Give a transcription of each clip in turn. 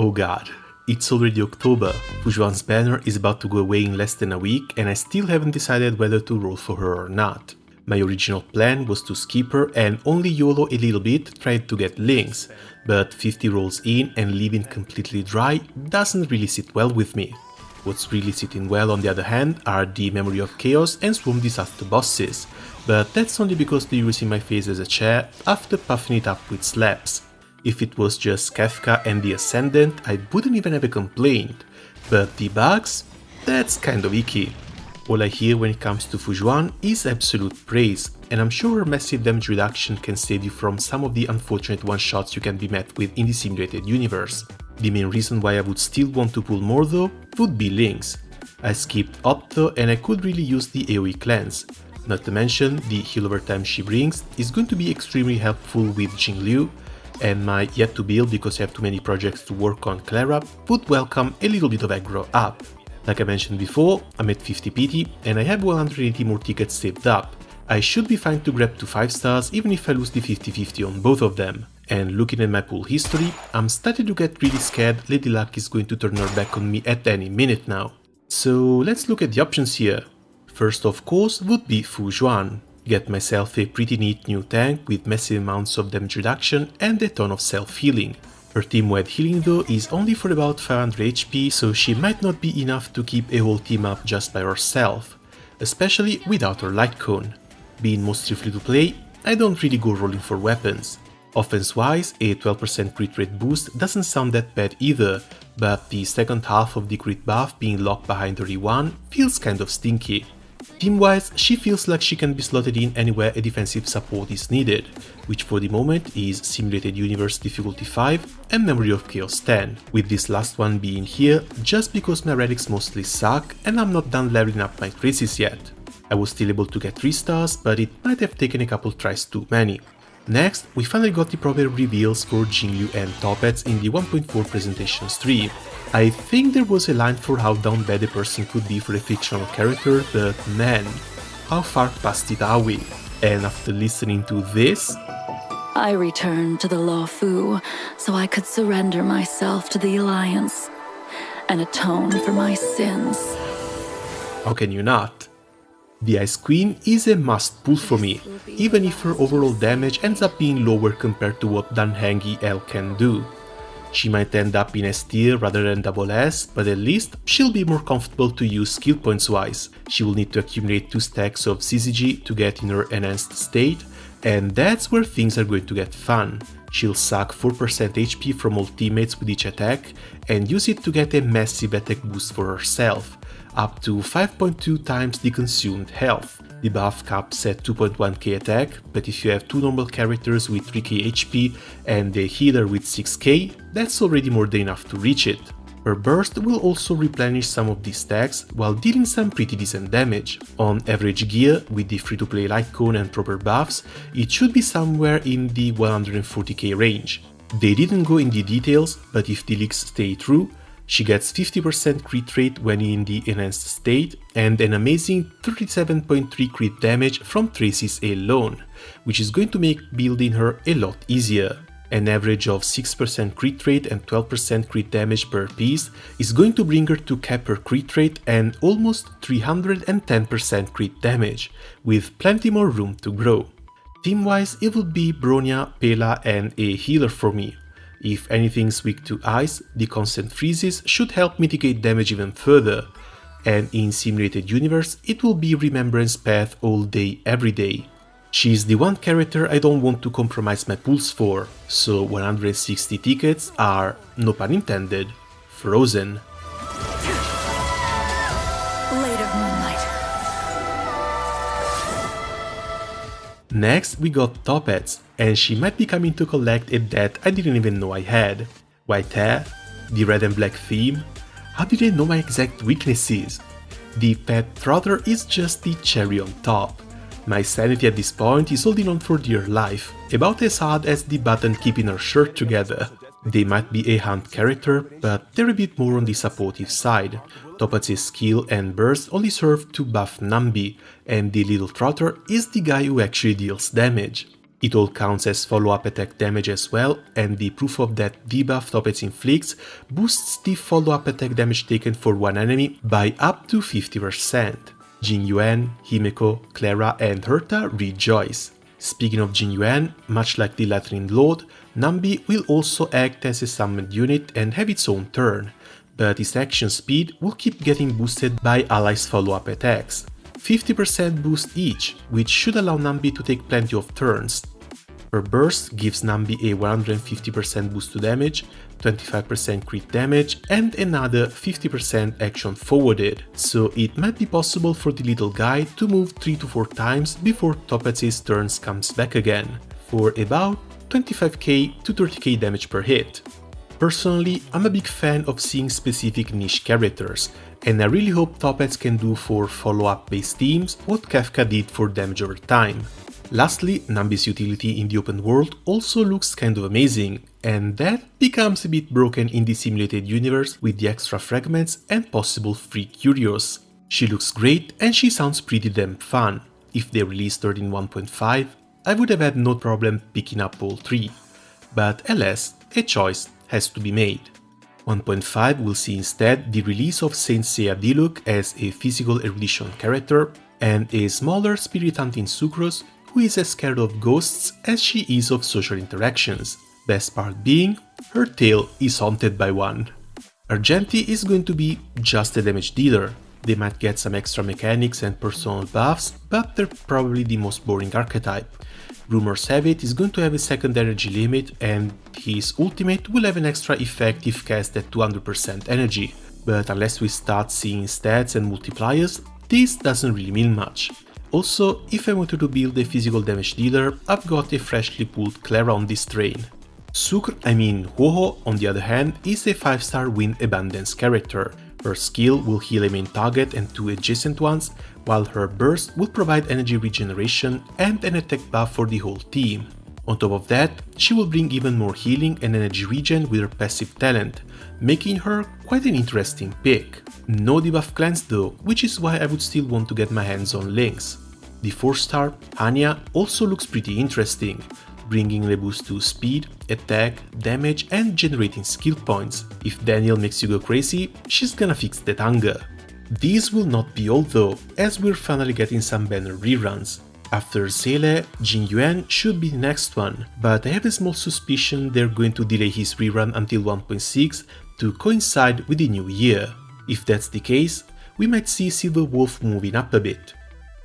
Oh god, it's already October. Fu Xuan's banner is about to go away in less than a week and I still haven't decided whether to roll for her or not. My original plan was to skip her and only YOLO a little bit, trying to get links, but 50 rolls in and leaving completely dry doesn't really sit well with me. What's really sitting well on the other hand are the Memory of Chaos and Swarm Disaster bosses, but that's only because they're using my face as a chair after puffing it up with slaps. If it was just Kefka and the Ascendant, I wouldn't even have a complaint, but the bugs? That's kind of icky. All I hear when it comes to Fu Xuan is absolute praise, and I'm sure her massive damage reduction can save you from some of the unfortunate one-shots you can be met with in the simulated universe. The main reason why I would still want to pull more though would be links. I skipped Opto and I could really use the AoE cleanse. Not to mention, the heal over time she brings is going to be extremely helpful with Jingliu, and my yet to build because I have too many projects to work on Clara would welcome a little bit of aggro up. Like I mentioned before, I'm at 50 PT and I have 180 more tickets saved up. I should be fine to grab to 5 stars even if I lose the 50-50 on both of them. And looking at my pool history, I'm starting to get really scared Lady Luck is going to turn her back on me at any minute now. So let's look at the options here. First of course would be Fu Xuan. Get myself a pretty neat new tank with massive amounts of damage reduction and a ton of self-healing. Her team-wide healing though is only for about 500 HP, so she might not be enough to keep a whole team up just by herself, especially without her light cone. Being mostly free to play, I don't really go rolling for weapons. Offense-wise, a 12% crit rate boost doesn't sound that bad either, but the second half of the crit buff being locked behind her E1 feels kind of stinky. Team-wise, she feels like she can be slotted in anywhere a defensive support is needed, which for the moment is Simulated Universe difficulty 5 and Memory of Chaos 10, with this last one being here just because my relics mostly suck and I'm not done leveling up my traces yet. I was still able to get 3 stars, but it might have taken a couple tries too many. Next, we finally got the proper reveals for Jingliu and Topaz in the 1.4 presentation stream. I think there was a line for how down bad a person could be for a fictional character, but man, how far past it are we? And after listening to this, I returned to the Law Fu so I could surrender myself to the Alliance and atone for my sins. how can you not? The Ice Queen is a must pull for me, even if her overall damage ends up being lower compared to what Danhangi L can do. She might end up in S tier rather than double S, but at least she'll be more comfortable to use skill points wise. She will need to accumulate 2 stacks of CCG to get in her enhanced state, and that's where things are going to get fun. She'll suck 4% HP from all teammates with each attack and use it to get a massive attack boost for herself, up to 5.2 times the consumed health. The buff caps at 2.1k attack, but if you have 2 normal characters with 3k HP and a healer with 6k, that's already more than enough to reach it. Her burst will also replenish some of these stacks while dealing some pretty decent damage. On average gear, with the free-to-play light cone and proper buffs, it should be somewhere in the 140k range. They didn't go in the details, but if the leaks stay true, she gets 50% crit rate when in the enhanced state and an amazing 37.3 crit damage from traces alone, which is going to make building her a lot easier. An average of 6% crit rate and 12% crit damage per piece is going to bring her to cap her crit rate and almost 310% crit damage, with plenty more room to grow. Team-wise, it would be Bronya, Pela and a healer for me. If anything's weak to ice, the constant freezes should help mitigate damage even further, and in Simulated Universe it will be Remembrance Path all day every day. She's the one character I don't want to compromise my pulls for, so 160 tickets are, no pun intended, frozen. Blade of Moonlight. Next we got Topaz, and she might be coming to collect a debt I didn't even know I had. White hair, the red and black theme, how did they know my exact weaknesses? The pet trotter is just the cherry on top. My sanity at this point is holding on for dear life, about as hard as the button keeping her shirt together. They might be a hunt character, but they're a bit more on the supportive side. Topaz's skill and burst only serve to buff Numby, and the little trotter is the guy who actually deals damage. It all counts as follow-up attack damage as well, and the proof of that debuff Topaz inflicts boosts the follow-up attack damage taken for one enemy by up to 50%. Jingliu, Himeko, Clara and Herta rejoice. Speaking of Jingliu, much like the Latin Lord, Numby will also act as a summoned unit and have its own turn, but its action speed will keep getting boosted by allies' follow-up attacks. 50% boost each, which should allow Numby to take plenty of turns. Her burst gives Numby a 150% boost to damage, 25% crit damage and another 50% action forwarded, so it might be possible for the little guy to move 3 to 4 times before Topaz's turns comes back again, for about 25k to 30k damage per hit. Personally, I'm a big fan of seeing specific niche characters, and I really hope Topaz can do for follow-up based teams what Kefka did for damage over time. Lastly, Numby's utility in the open world also looks kind of amazing, and that becomes a bit broken in the simulated universe with the extra fragments and possible free curios. She looks great and she sounds pretty damn fun. If they released her in 1.5, I would have had no problem picking up all 3. But alas, a choice has to be made. 1.5 will see instead the release of Saint Seiya Diluc as a physical erudition character, and a smaller spirit hunting Sucrose who is as scared of ghosts as she is of social interactions. Best part being, her tail is haunted by one. Argenti is going to be just a damage dealer. They might get some extra mechanics and personal buffs, but they're probably the most boring archetype. Rumors have it he's going to have a second energy limit, and his ultimate will have an extra effect if cast at 200% energy, but unless we start seeing stats and multipliers, this doesn't really mean much. Also, if I wanted to build a physical damage dealer, I've got a freshly pulled Clara on this train. Huohuo, on the other hand, is a 5-star Wind Abundance character. Her skill will heal a main target and 2 adjacent ones, while her burst will provide energy regeneration and an attack buff for the whole team. On top of that, she will bring even more healing and energy regen with her passive talent, making her quite an interesting pick. No debuff clans though, which is why I would still want to get my hands on Lynx. The 4-star Hanya also looks pretty interesting, bringing a boost to speed, attack, damage and generating skill points. If Daniel makes you go crazy, she's gonna fix that hunger. These will not be all though, as we're finally getting some banner reruns. After Zele, Jingliu should be the next one, but I have a small suspicion they're going to delay his rerun until 1.6 to coincide with the new year. If that's the case, we might see Silver Wolf moving up a bit.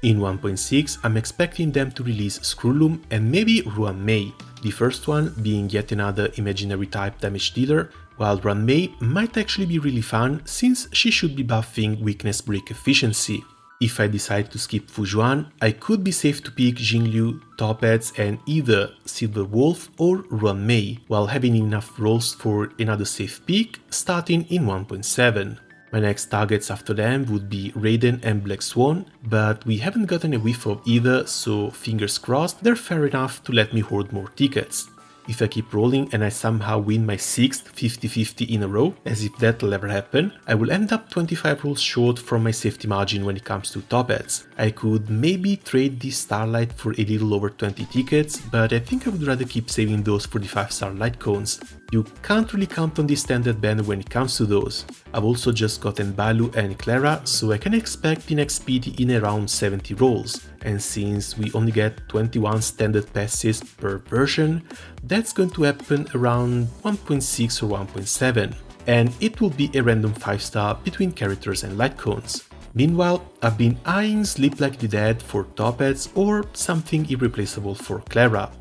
In 1.6, I'm expecting them to release Skrulum and maybe Ruan-Mei, the first one being yet another imaginary type damage dealer, while Ruan-Mei might actually be really fun since she should be buffing weakness break efficiency. If I decide to skip Fu Xuan, I could be safe to pick Jingliu, Topaz and either Silver Wolf or Ruan-Mei, while having enough rolls for another safe pick starting in 1.7. My next targets after them would be Raiden and Black Swan, but we haven't gotten a whiff of either, so fingers crossed they're fair enough to let me hoard more tickets. If I keep rolling and I somehow win my 6th 50-50 in a row, as if that'll ever happen, I will end up 25 rolls short from my safety margin when it comes to Topaz. I could maybe trade the Starlight for a little over 20 tickets, but I think I would rather keep saving those for the 5-star light cones. You can't really count on the standard banner when it comes to those. I've also just gotten Balu and Clara, so I can expect the next PD in around 70 rolls, and since we only get 21 standard passes per version, that's going to happen around 1.6 or 1.7, and it will be a random 5-star between characters and light cones. Meanwhile, I've been eyeing Sleep Like the Dead for Topaz or something irreplaceable for Clara.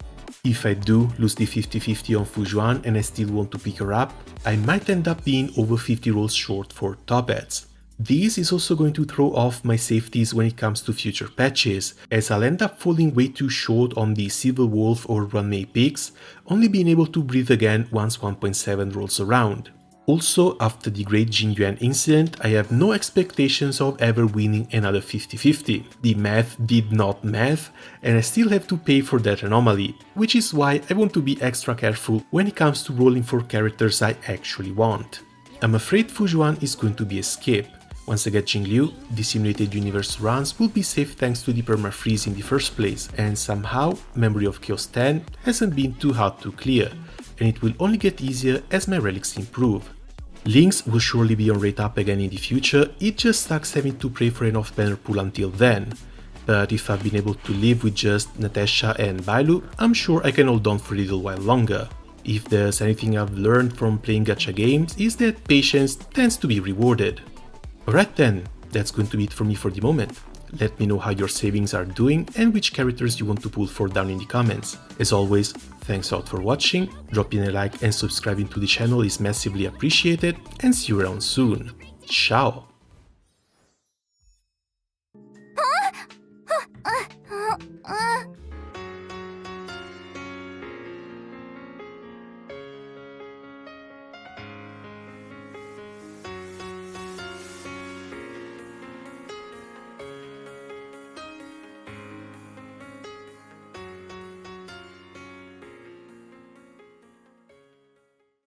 If I do lose the 50-50 on Fu Xuan and I still want to pick her up, I might end up being over 50 rolls short for Topaz. This is also going to throw off my safeties when it comes to future patches, as I'll end up falling way too short on the Silver Wolf or Ruan-Mei picks, only being able to breathe again once 1.7 rolls around. Also, after the great Jingliu incident, I have no expectations of ever winning another 50-50. The math did not math, and I still have to pay for that anomaly, which is why I want to be extra careful when it comes to rolling for characters I actually want. I'm afraid Fu Xuan is going to be a skip. Once I get Jingliu, the simulated universe runs will be safe thanks to the permafreeze in the first place, and somehow Memory of Chaos 10 hasn't been too hard to clear, and it will only get easier as my relics improve. Links will surely be on rate up again in the future, it just sucks having to pray for an off-banner pool until then. But if I've been able to live with just Natasha and Bailu, I'm sure I can hold on for a little while longer. If there's anything I've learned from playing gacha games, is that patience tends to be rewarded. Alright then, that's going to be it for me for the moment. Let me know how your savings are doing and which characters you want to pull for down in the comments. As always, thanks a lot for watching, dropping a like and subscribing to the channel is massively appreciated, and see you around soon. Ciao!